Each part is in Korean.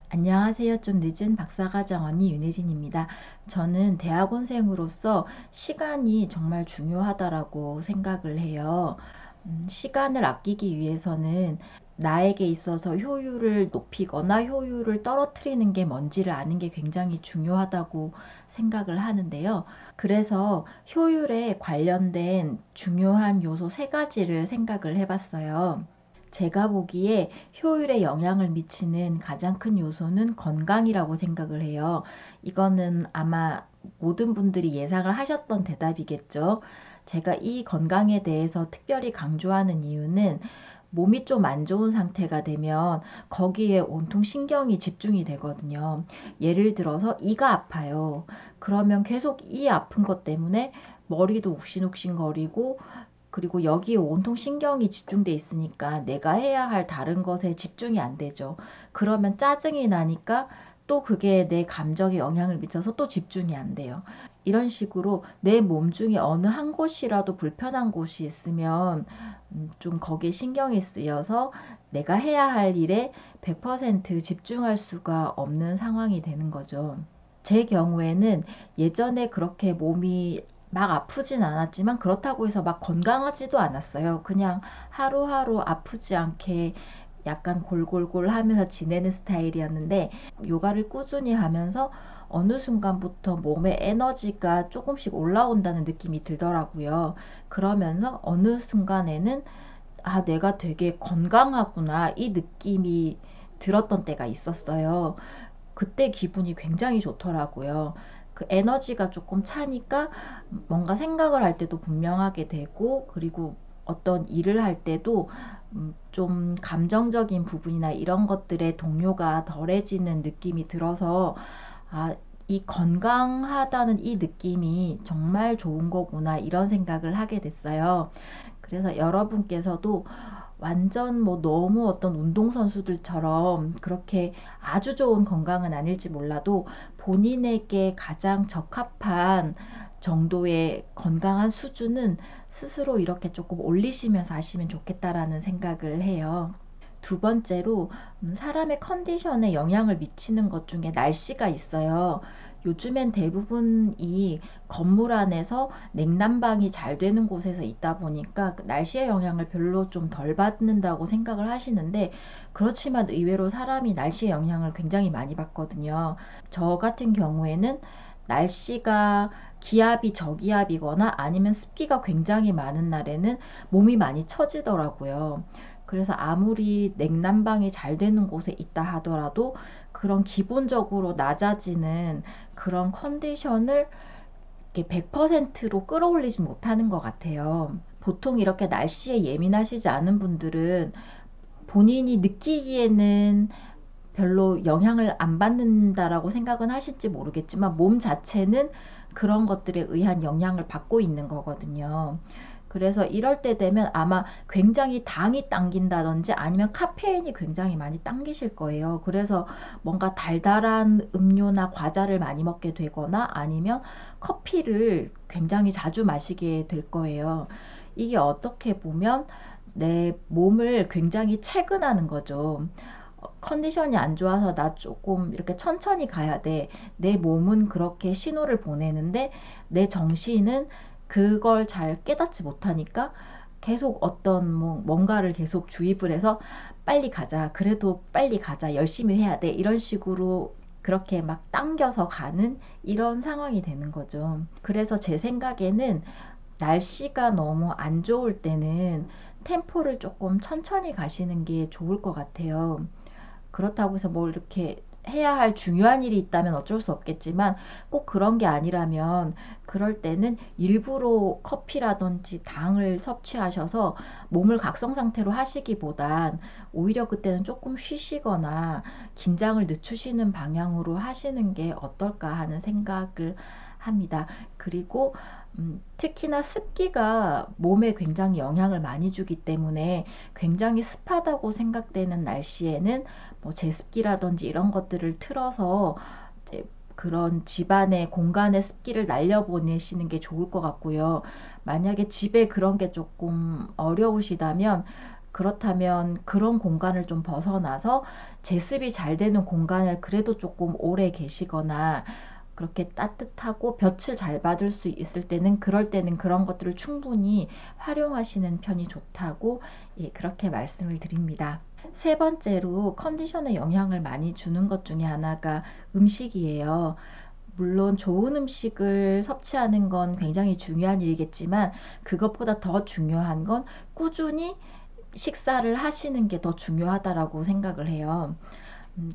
안녕하세요. 좀 늦은 박사과정 언니 윤혜진입니다. 저는 대학원생으로서 시간이 정말 중요하다라고 생각을 해요. 시간을 아끼기 위해서는 나에게 있어서 효율을 높이거나 효율을 떨어뜨리는 게 뭔지를 아는 게 굉장히 중요하다고 생각을 하는데요. 그래서 효율에 관련된 중요한 요소 세 가지를 생각을 해봤어요. 제가 보기에 효율에 영향을 미치는 가장 큰 요소는 건강이라고 생각을 해요. 이거는 아마 모든 분들이 예상을 하셨던 대답이겠죠. 제가 이 건강에 대해서 특별히 강조하는 이유는 몸이 좀 안 좋은 상태가 되면 거기에 온통 신경이 집중이 되거든요. 예를 들어서 이가 아파요. 그러면 계속 이 아픈 것 때문에 머리도 욱신욱신거리고, 그리고 여기에 온통 신경이 집중돼 있으니까 내가 해야 할 다른 것에 집중이 안 되죠. 그러면 짜증이 나니까 또 그게 내 감정에 영향을 미쳐서 또 집중이 안 돼요. 이런 식으로 내 몸 중에 어느 한 곳이라도 불편한 곳이 있으면 좀 거기에 신경이 쓰여서 내가 해야 할 일에 100% 집중할 수가 없는 상황이 되는 거죠. 제 경우에는 예전에 그렇게 몸이 막 아프진 않았지만 그렇다고 해서 막 건강하지도 않았어요. 그냥 하루하루 아프지 않게 약간 골골골 하면서 지내는 스타일이었는데, 요가를 꾸준히 하면서 어느 순간부터 몸에 에너지가 조금씩 올라온다는 느낌이 들더라고요. 그러면서 어느 순간에는 아, 내가 되게 건강하구나, 이 느낌이 들었던 때가 있었어요. 그때 기분이 굉장히 좋더라고요. 그 에너지가 조금 차니까 뭔가 생각을 할 때도 분명하게 되고, 그리고 어떤 일을 할 때도 좀 감정적인 부분이나 이런 것들의 동요가 덜해지는 느낌이 들어서, 아, 이 건강하다는 이 느낌이 정말 좋은 거구나, 이런 생각을 하게 됐어요. 그래서 여러분께서도 완전 뭐 너무 어떤 운동선수들처럼 그렇게 아주 좋은 건강은 아닐지 몰라도 본인에게 가장 적합한 정도의 건강한 수준은 스스로 이렇게 조금 올리시면서 하시면 좋겠다라는 생각을 해요. 두 번째로, 사람의 컨디션에 영향을 미치는 것 중에 날씨가 있어요. 요즘엔 대부분이 건물 안에서 냉난방이 잘 되는 곳에서 있다 보니까 그 날씨의 영향을 별로 좀 덜 받는다고 생각을 하시는데, 그렇지만 의외로 사람이 날씨의 영향을 굉장히 많이 받거든요. 저 같은 경우에는 날씨가 기압이 저기압이거나 아니면 습기가 굉장히 많은 날에는 몸이 많이 처지더라고요. 그래서 아무리 냉난방이 잘 되는 곳에 있다 하더라도 그런 기본적으로 낮아지는 그런 컨디션을 100%로 끌어올리지 못하는 것 같아요. 보통 이렇게 날씨에 예민하시지 않은 분들은 본인이 느끼기에는 별로 영향을 안 받는다라고 생각은 하실지 모르겠지만 몸 자체는 그런 것들에 의한 영향을 받고 있는 거거든요. 그래서 이럴 때 되면 아마 굉장히 당이 당긴다든지 아니면 카페인이 굉장히 많이 당기실 거예요. 그래서 뭔가 달달한 음료나 과자를 많이 먹게 되거나 아니면 커피를 굉장히 자주 마시게 될 거예요. 이게 어떻게 보면 내 몸을 굉장히 채근하는 거죠. 컨디션이 안 좋아서 나 조금 이렇게 천천히 가야 돼. 내 몸은 그렇게 신호를 보내는데 내 정신은 그걸 잘 깨닫지 못하니까 계속 어떤 뭐 뭔가를 계속 주입을 해서 빨리 가자. 그래도 빨리 가자. 열심히 해야 돼. 이런 식으로 그렇게 막 당겨서 가는 이런 상황이 되는 거죠. 그래서 제 생각에는 날씨가 너무 안 좋을 때는 템포를 조금 천천히 가시는 게 좋을 것 같아요. 그렇다고 해서 뭐 이렇게 해야 할 중요한 일이 있다면 어쩔 수 없겠지만, 꼭 그런 게 아니라면 그럴 때는 일부러 커피라든지 당을 섭취하셔서 몸을 각성 상태로 하시기보단 오히려 그때는 조금 쉬시거나 긴장을 늦추시는 방향으로 하시는 게 어떨까 하는 생각을 합니다. 그리고 특히나 습기가 몸에 굉장히 영향을 많이 주기 때문에 굉장히 습하다고 생각되는 날씨에는 뭐 제습기라든지 이런 것들을 틀어서 이제 그런 집안의 공간의 습기를 날려보내시는 게 좋을 것 같고요. 만약에 집에 그런 게 조금 어려우시다면 그렇다면 그런 공간을 좀 벗어나서 제습이 잘 되는 공간에 그래도 조금 오래 계시거나 그렇게 따뜻하고 볕을 잘 받을 수 있을 때는 그럴 때는 그런 것들을 충분히 활용하시는 편이 좋다고 예, 그렇게 말씀을 드립니다. 세 번째로 컨디션에 영향을 많이 주는 것 중에 하나가 음식이에요. 물론 좋은 음식을 섭취하는 건 굉장히 중요한 일이겠지만 그것보다 더 중요한 건 꾸준히 식사를 하시는 게 더 중요하다라고 생각을 해요.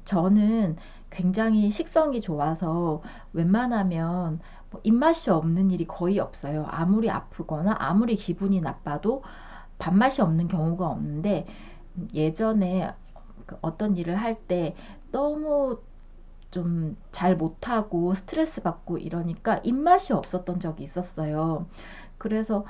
저는 굉장히 식성이 좋아서 웬만하면 뭐 입맛이 없는 일이 거의 없어요. 아무리 아프거나 아무리 기분이 나빠도 밥맛이 없는 경우가 없는데 예전에 그 어떤 일을 할 때 너무 좀 잘 못하고 스트레스 받고 이러니까 입맛이 없었던 적이 있었어요. 그래서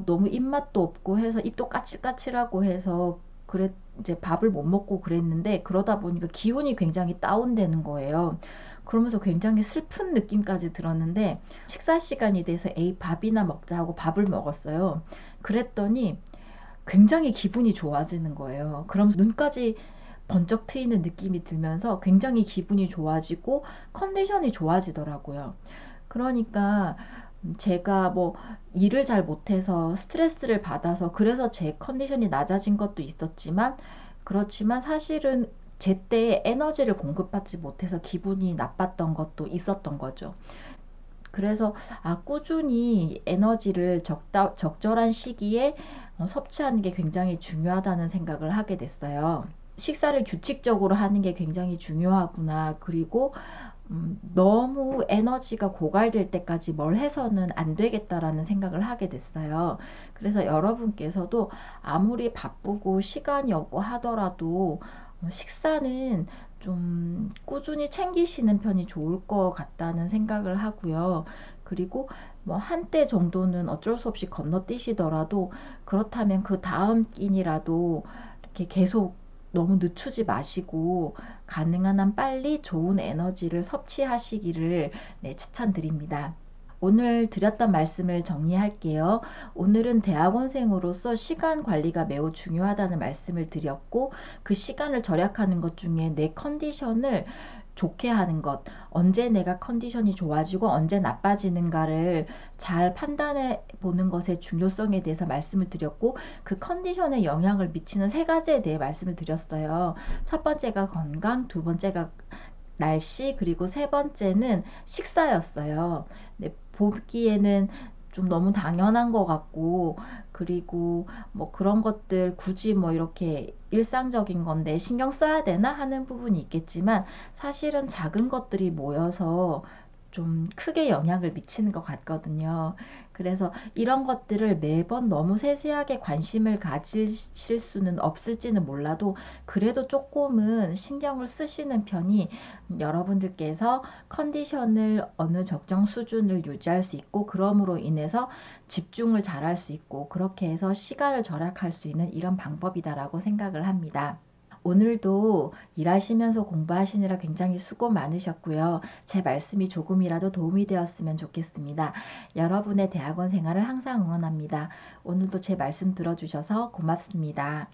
너무 입맛도 없고 해서 입도 까칠까칠하고 해서 그래 이제 밥을 못 먹고 그랬는데 그러다 보니까 기운이 굉장히 다운되는 거예요. 그러면서 굉장히 슬픈 느낌까지 들었는데 식사 시간이 돼서 에이 밥이나 먹자 하고 밥을 먹었어요. 그랬더니 굉장히 기분이 좋아지는 거예요. 그러면서 눈까지 번쩍 트이는 느낌이 들면서 굉장히 기분이 좋아지고 컨디션이 좋아지더라고요. 그러니까 제가 뭐 일을 잘 못해서 스트레스를 받아서 그래서 제 컨디션이 낮아진 것도 있었지만 그렇지만 사실은 제때에 에너지를 공급받지 못해서 기분이 나빴던 것도 있었던 거죠. 그래서 꾸준히 에너지를 적절한 시기에 섭취하는 게 굉장히 중요하다는 생각을 하게 됐어요. 식사를 규칙적으로 하는 게 굉장히 중요하구나. 그리고 너무 에너지가 고갈될 때까지 뭘 해서는 안 되겠다라는 생각을 하게 됐어요. 그래서 여러분께서도 아무리 바쁘고 시간이 없고 하더라도 식사는 좀 꾸준히 챙기시는 편이 좋을 것 같다는 생각을 하고요. 그리고 뭐 한때 정도는 어쩔 수 없이 건너뛰시더라도 그렇다면 그 다음 끼니라도 이렇게 계속 너무 늦추지 마시고 가능한 한 빨리 좋은 에너지를 섭취하시기를 네, 추천드립니다. 오늘 드렸던 말씀을 정리할게요. 오늘은 대학원생으로서 시간 관리가 매우 중요하다는 말씀을 드렸고 그 시간을 절약하는 것 중에 내 컨디션을 좋게 하는 것, 언제 내가 컨디션이 좋아지고 언제 나빠지는가를 잘 판단해 보는 것의 중요성에 대해서 말씀을 드렸고 그 컨디션에 영향을 미치는 세 가지에 대해 말씀을 드렸어요. 첫 번째가 건강, 두 번째가 날씨, 그리고 세 번째는 식사였어요. 네, 보기에는 좀 너무 당연한 것 같고, 그리고 뭐 그런 것들 굳이 뭐 이렇게 일상적인 건데 신경 써야 되나 하는 부분이 있겠지만, 사실은 작은 것들이 모여서 좀 크게 영향을 미치는 것 같거든요. 그래서 이런 것들을 매번 너무 세세하게 관심을 가지실 수는 없을지는 몰라도 그래도 조금은 신경을 쓰시는 편이 여러분들께서 컨디션을 어느 적정 수준을 유지할 수 있고 그럼으로 인해서 집중을 잘할 수 있고 그렇게 해서 시간을 절약할 수 있는 이런 방법이다라고 생각을 합니다. 오늘도 일하시면서 공부하시느라 굉장히 수고 많으셨고요. 제 말씀이 조금이라도 도움이 되었으면 좋겠습니다. 여러분의 대학원 생활을 항상 응원합니다. 오늘도 제 말씀 들어주셔서 고맙습니다.